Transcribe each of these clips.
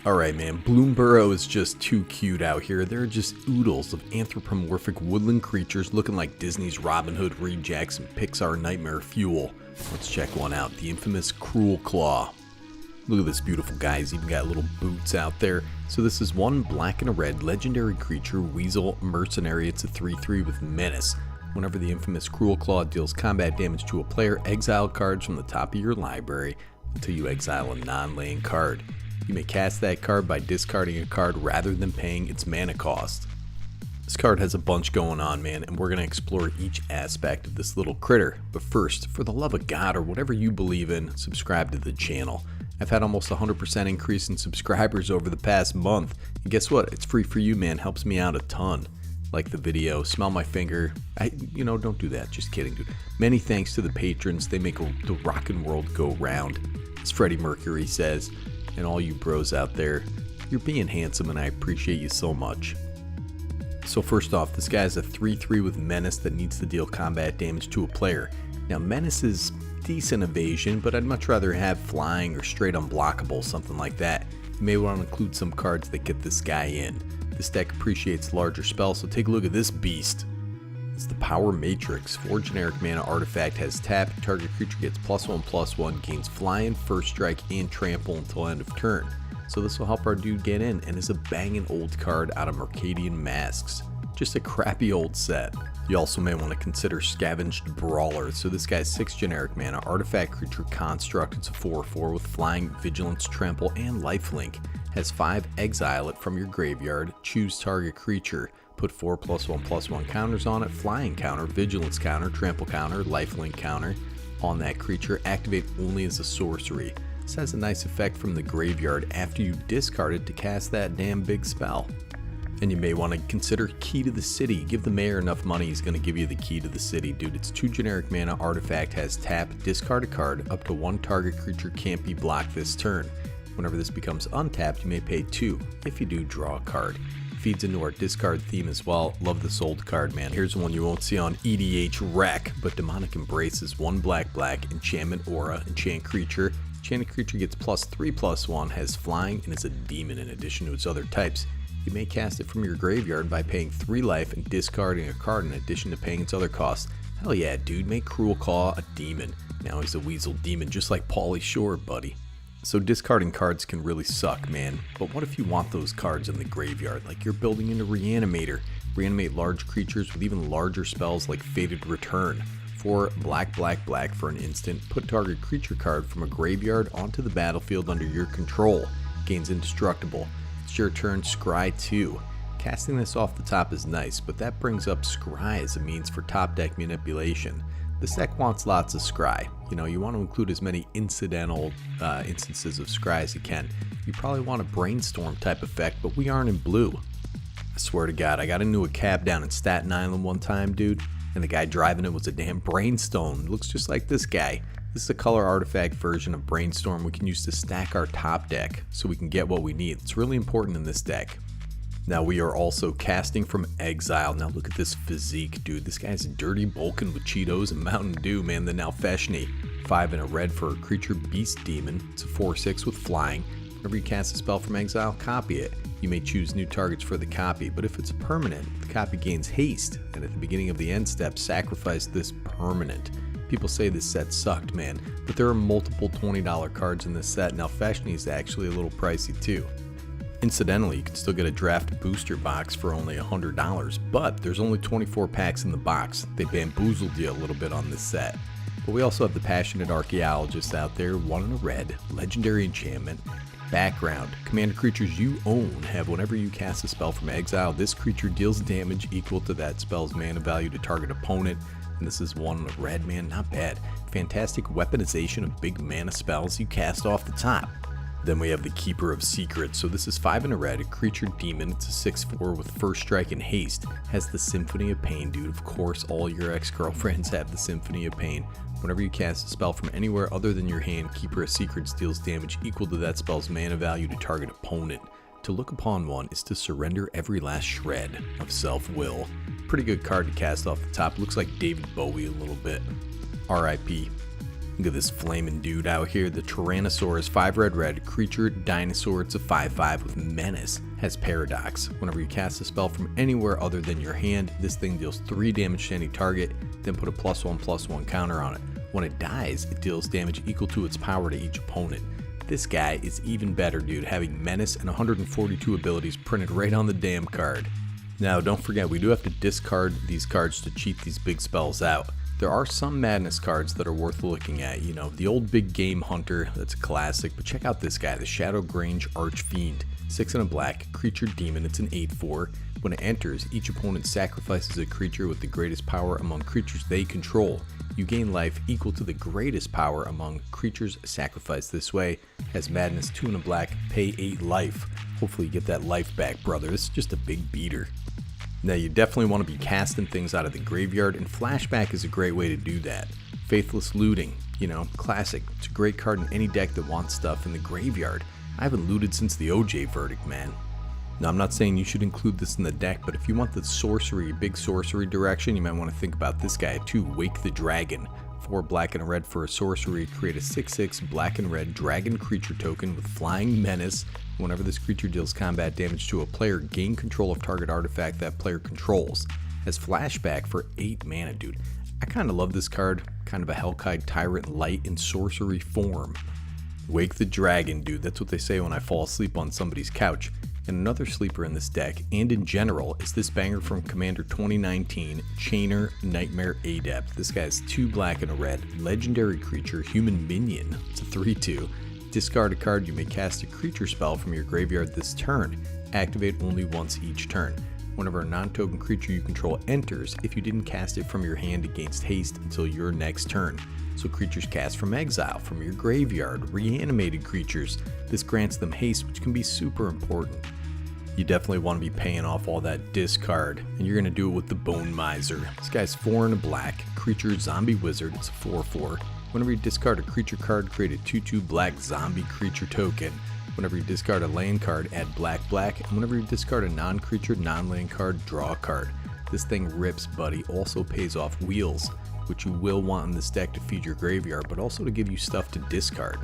Alright man, Bloomburrow is just too cute out here. There are just oodles of anthropomorphic woodland creatures looking like Disney's Robin Hood rejects and Pixar nightmare fuel. Let's check one out, the infamous Cruelclaw. Look at this beautiful guy, he's even got little boots out there. So this is one black and a red legendary creature, weasel mercenary. It's a 3/3 with menace. Whenever the infamous Cruelclaw deals combat damage to a player, exile cards from the top of your library until you exile a non-land card. You may cast that card by discarding a card rather than paying its mana cost. This card has a bunch going on, man, and we're going to explore each aspect of this little critter. But first, for the love of God or whatever you believe in, subscribe to the channel. I've had almost 100% increase in subscribers over the past month. And guess what? It's free for you, man. Helps me out a ton. Like the video, smell my finger. Don't do that. Just kidding, dude. Many thanks to the patrons. They make the rockin' world go round, as Freddie Mercury says. And all you bros out there, you're being handsome and I appreciate you so much. So first off, this guy is a 3/3 with menace that needs to deal combat damage to a player. Now menace is decent evasion, but I'd much rather have flying or straight unblockable, something like that. You may want to include some cards that get this guy in. This deck appreciates larger spells, so take a look at this beast. It's the Power Matrix. 4 generic mana artifact, has tap, target creature gets +1/+1, gains flying, first strike, and trample until end of turn. So this will help our dude get in, and is a banging old card out of Mercadian Masks. Just a crappy old set. You also may want to consider Scavenged Brawler. So this guy's 6 generic mana artifact creature construct. It's a 4/4 with flying, vigilance, trample, and lifelink. Has 5, exile it from your graveyard, choose target creature. Put 4 +1/+1 counters on it, flying counter, vigilance counter, trample counter, lifelink counter on that creature, activate only as a sorcery. This has a nice effect from the graveyard after you discard it to cast that damn big spell. And you may want to consider Key to the City. Give the mayor enough money, he's going to give you the key to the city, dude. It's 2 generic mana artifact, has tap, discard a card, up to 1 target creature can't be blocked this turn. Whenever this becomes untapped, you may pay 2. If you do, draw a card. Feeds into our discard theme as well. Love this old card, man. Here's one you won't see on EDH Rec, but Demonic Embrace is 1 black, enchantment aura, enchant creature. Enchanted creature gets +3/+1, has flying, and is a demon in addition to its other types. You may cast it from your graveyard by paying 3 life and discarding a card in addition to paying its other costs. Hell yeah, dude, make Cruelclaw a demon. Now he's a weasel demon, just like Pauly Shore, buddy. So discarding cards can really suck, man. But what if you want those cards in the graveyard? Like you're building into Reanimator. Reanimate large creatures with even larger spells like Fated Return. 4 black for an instant. Put target creature card from a graveyard onto the battlefield under your control. Gains indestructible. It's your turn, scry 2. Casting this off the top is nice, but that brings up scry as a means for top deck manipulation. This deck wants lots of scry. You want to include as many incidental instances of scry as you can. You probably want a brainstorm type effect, but we aren't in blue. I swear to God, I got into a cab down in Staten Island one time, dude, and the guy driving it was a damn Brainstone. It looks just like this guy. This is a color artifact version of Brainstorm we can use to stack our top deck so we can get what we need. It's really important in this deck. Now we are also casting from exile. Now look at this physique, dude. This guy's dirty bulking with Cheetos and Mountain Dew, man. The Nalfeshni. 5 and a red for a creature beast demon. It's a 4/6 with flying. Whenever you cast a spell from exile, copy it. You may choose new targets for the copy, but if it's permanent, the copy gains haste, and at the beginning of the end step, sacrifice this permanent. People say this set sucked, man, but there are multiple $20 cards in this set. Now Nalfeshni is actually a little pricey too. Incidentally, you can still get a draft booster box for only $100, but there's only 24 packs in the box. They bamboozled you a little bit on this set. But we also have the Passionate Archaeologist out there, 1 in a red, legendary enchantment. Background, commander creatures you own have whenever you cast a spell from exile, this creature deals damage equal to that spell's mana value to target opponent. And this is 1 in a red, man, not bad. Fantastic weaponization of big mana spells you cast off the top. Then we have the Keeper of Secrets. So this is 5 in a red, a creature demon. It's a 6/4 with first strike and haste. Has the Symphony of Pain, dude. Of course, all your ex-girlfriends have the Symphony of Pain. Whenever you cast a spell from anywhere other than your hand, Keeper of Secrets deals damage equal to that spell's mana value to target opponent. To look upon one is to surrender every last shred of self-will. Pretty good card to cast off the top. Looks like David Bowie a little bit. RIP. Look at this flaming dude out here. The Tyrannosaurus 5 red creature dinosaur. It's a 5/5 with menace. Has paradox. Whenever you cast a spell from anywhere other than your hand, this thing deals 3 damage to any target, then put a +1/+1 counter on it. When it dies, it deals damage equal to its power to each opponent. This guy is even better, dude, having menace and 142 abilities printed right on the damn card. Now, don't forget, we do have to discard these cards to cheat these big spells out. There are some madness cards that are worth looking at, you know, the old big game hunter, that's a classic, but check out this guy, the Shadow Grange Archfiend. 6 and a black, creature demon, it's an 8/4. When it enters, each opponent sacrifices a creature with the greatest power among creatures they control. You gain life equal to the greatest power among creatures sacrificed this way. Has madness, 2 and a black, pay 8 life. Hopefully you get that life back, brother. This is just a big beater. Now you definitely want to be casting things out of the graveyard, and flashback is a great way to do that. Faithless Looting, you know, classic. It's a great card in any deck that wants stuff in the graveyard. I haven't looted since the OJ verdict, man. Now I'm not saying you should include this in the deck, but if you want the sorcery, big sorcery direction, you might want to think about this guy too, Wake the Dragon. 4 black and a red for a sorcery, create a 6/6 black and red dragon creature token with flying menace. Whenever this creature deals combat damage to a player, gain control of target artifact that player controls. Has flashback for 8 mana, dude. I kind of love this card, kind of a Hellkite Tyrant light in sorcery form. Wake the Dragon, dude, that's what they say when I fall asleep on somebody's couch. And another sleeper in this deck, and in general, is this banger from Commander 2019, Chainer Nightmare Adept. This guy has 2 black and a red, legendary creature, human minion. It's a 3/2. Discard a card, you may cast a creature spell from your graveyard this turn. Activate only once each turn. Whenever a non-token creature you control enters, if you didn't cast it from your hand, it gains haste until your next turn. So creatures cast from exile, from your graveyard, reanimated creatures. This grants them haste, which can be super important. You definitely want to be paying off all that discard, and you're going to do it with the Bone Miser. This guy's 4 and a black, creature zombie wizard, it's a 4/4. Whenever you discard a creature card, create a 2/2 black zombie creature token. Whenever you discard a land card, add black, and whenever you discard a non-creature, non-land card, draw a card. This thing rips, buddy. Also pays off wheels, which you will want in this deck to feed your graveyard, but also to give you stuff to discard.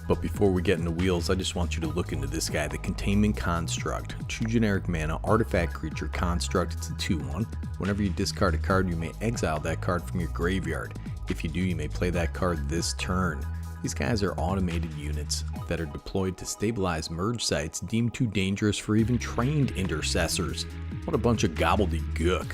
But before we get into wheels, I just want you to look into this guy, the Containment Construct. 2 generic mana, artifact creature construct, it's a 2/1. Whenever you discard a card, you may exile that card from your graveyard. If you do, you may play that card this turn. These guys are automated units that are deployed to stabilize merge sites deemed too dangerous for even trained intercessors. What a bunch of gobbledygook.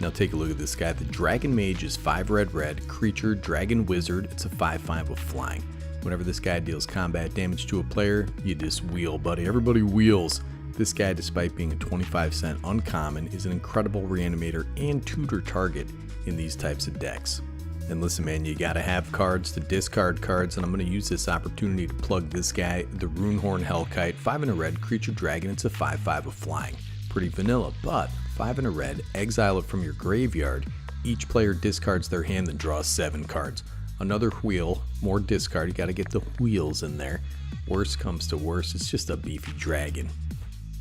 Now take a look at this guy. The Dragon Mage is 5 red, creature, dragon wizard, it's a 5/5 with flying. Whenever this guy deals combat damage to a player, you just wheel, buddy. Everybody wheels. This guy, despite being a 25-cent uncommon, is an incredible reanimator and tutor target in these types of decks. And listen, man, you gotta have cards to discard cards, and I'm gonna use this opportunity to plug this guy, the Runehorn Hellkite, 5 and a red, creature dragon, it's a 5/5 with flying. Pretty vanilla, but 5 and a red, exile it from your graveyard. Each player discards their hand and draws 7 cards. Another wheel, more discard, you gotta get the wheels in there. Worst comes to worst, it's just a beefy dragon.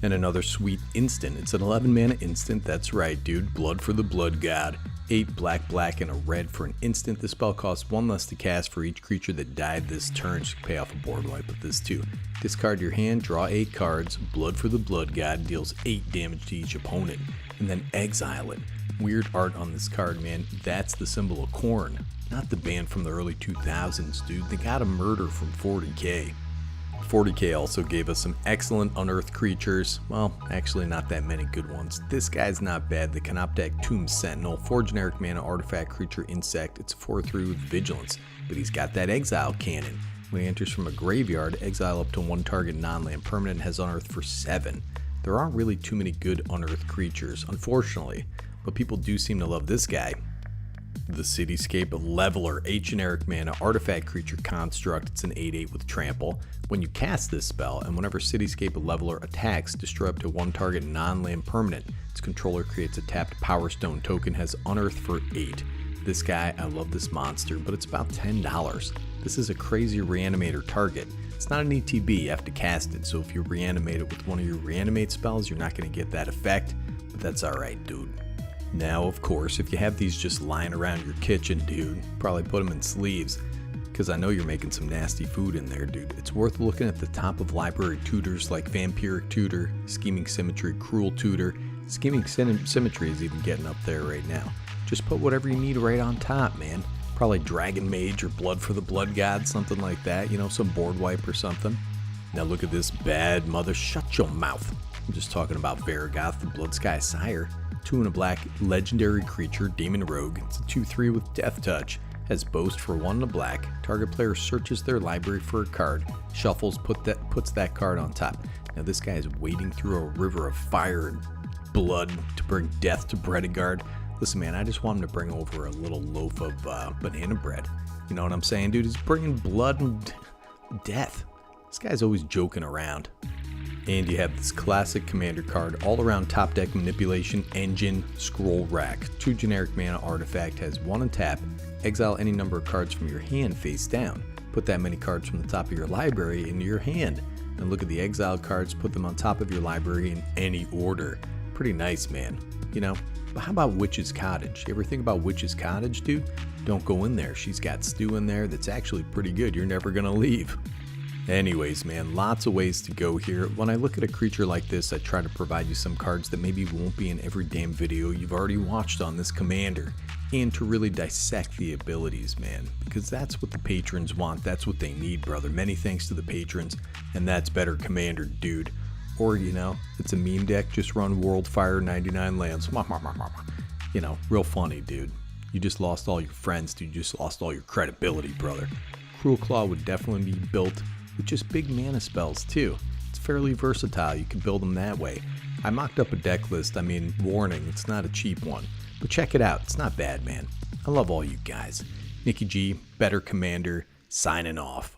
And another sweet instant, it's an 11 mana instant, that's right dude, Blood for the Blood God. 8 black and a red for an instant. The spell costs 1 less to cast for each creature that died this turn. Just pay off a board wipe with this too. Discard your hand, draw 8 cards. Blood for the Blood God deals 8 damage to each opponent, and then exile it. Weird art on this card, man. That's the symbol of Korn, not the band from the early 2000s, dude. They got a murder from 40k. 40k also gave us some excellent unearthed creatures. Well, actually not that many good ones. This guy's not bad. The Canoptek Tomb Sentinel, 4 generic mana artifact creature insect. It's a 4/3 with vigilance, but he's got that exile cannon. When he enters from a graveyard, exile up to 1 target non-land permanent and has unearthed for 7. There aren't really too many good unearthed creatures, unfortunately, but people do seem to love this guy. The Cityscape Leveler, 8 generic mana artifact creature construct, it's an 8/8 with trample. When you cast this spell, and whenever Cityscape Leveler attacks, destroy up to 1 target non-land permanent. Its controller creates a tapped Power Stone token, has unearthed for 8. This guy, I love this monster, but it's about $10. This is a crazy reanimator target. It's not an ETB, you have to cast it, so if you reanimate it with one of your reanimate spells, you're not going to get that effect, but that's alright, dude. Now, of course, if you have these just lying around your kitchen, dude, probably put them in sleeves. because I know you're making some nasty food in there, dude. It's worth looking at the top of library tutors like Vampiric Tutor, Scheming Symmetry, Cruel Tutor. Scheming Symmetry is even getting up there right now. Just put whatever you need right on top, man. Probably Dragon Mage or Blood for the Blood God, something like that. You know, some board wipe or something. Now look at this bad mother. Shut your mouth. I'm just talking about Varragoth, the Bloodsky Sire. 2 and a black legendary creature, Demon Rogue. It's a 2/3 with Death Touch. Has Boast for 1 and a black. Target player searches their library for a card, shuffles, puts that card on top. Now this guy is wading through a river of fire and blood to bring death to Bredegard. Listen, man, I just want him to bring over a little loaf of banana bread. You know what I'm saying, dude? He's bringing blood and death. This guy's always joking around. And you have this classic commander card, all around top deck manipulation, engine, scroll rack. 2 generic mana artifact, has 1 on tap. Exile any number of cards from your hand face down. Put that many cards from the top of your library into your hand. And look at the exiled cards, put them on top of your library in any order. Pretty nice, man. You know, but how about Witch's Cottage? You ever think about Witch's Cottage, dude? Don't go in there. She's got stew in there that's actually pretty good. You're never gonna leave. Anyways, man, lots of ways to go here. When I look at a creature like this, I try to provide you some cards that maybe won't be in every damn video you've already watched on this commander, and to really dissect the abilities, man, because that's what the patrons want. That's what they need, brother. Many thanks to the patrons, and that's better commander, dude. Or, you know, it's a meme deck, just run Worldfire 99 lands. You know, real funny, dude. You just lost all your friends, dude. You just lost all your credibility, brother. Cruelclaw would definitely be built with just big mana spells too. It's fairly versatile. You can build them that way. I mocked up a deck list. I mean, warning, it's not a cheap one, but check it out. It's not bad, man. I love all you guys. Nikki G, better commander, signing off.